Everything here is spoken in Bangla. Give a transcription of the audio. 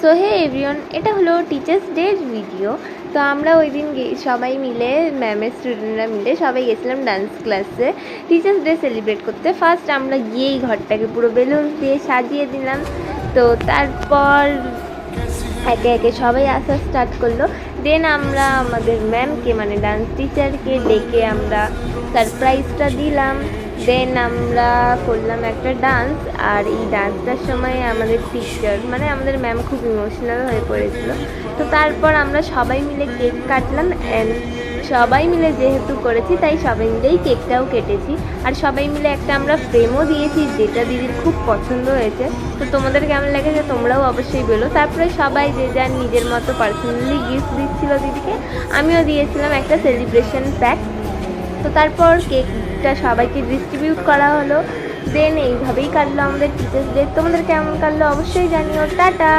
সো হে এভরিওয়ান, এটা হলো টিচার্স ডের ভিডিও। তো আমরা ওই দিন সবাই মিলে, ম্যামের স্টুডেন্টরা মিলে সবাই গেছিলাম ডান্স ক্লাসে টিচার্স ডে সেলিব্রেট করতে। ফার্স্ট আমরা গিয়েই ঘরটাকে পুরো বেলুন দিয়ে সাজিয়ে দিলাম। তো তারপর একে একে সবাই আসা স্টার্ট করলো। দেন আমরা আমাদের ম্যামকে মানে ডান্স টিচারকে ডেকে আমরা সারপ্রাইজটা দিলাম। দেন আমরা করলাম একটা ডান্স, আর এই ডান্সটার সময় আমাদের টিচার মানে আমাদের ম্যাম খুব ইমোশনাল হয়ে পড়েছিল। তো তারপর আমরা সবাই মিলে কেক কাটলাম, অ্যান্ড সবাই মিলে যেহেতু করেছি তাই সবাই মিলেই কেকটাও কেটেছি। আর সবাই মিলে একটা আমরা ফ্রেমও দিয়েছি, যেটা দিদির খুব পছন্দ হয়েছে। তো তোমাদের কেমন লেগেছে তোমরাও অবশ্যই বলো। তারপরে সবাই যে যার নিজের মতো পার্সোনালি গিফট দিচ্ছিল দিদিকে, আমিও দিয়েছিলাম একটা সেলিব্রেশন প্যাক। তো তারপর কেকটা সবাইকে ডিস্ট্রিবিউট করা হলো। দেন এইভাবেই কাটলো আমাদের টিচার্স ডে। তোমাদের কেমন কাটলো অবশ্যই জানিও। টাটা।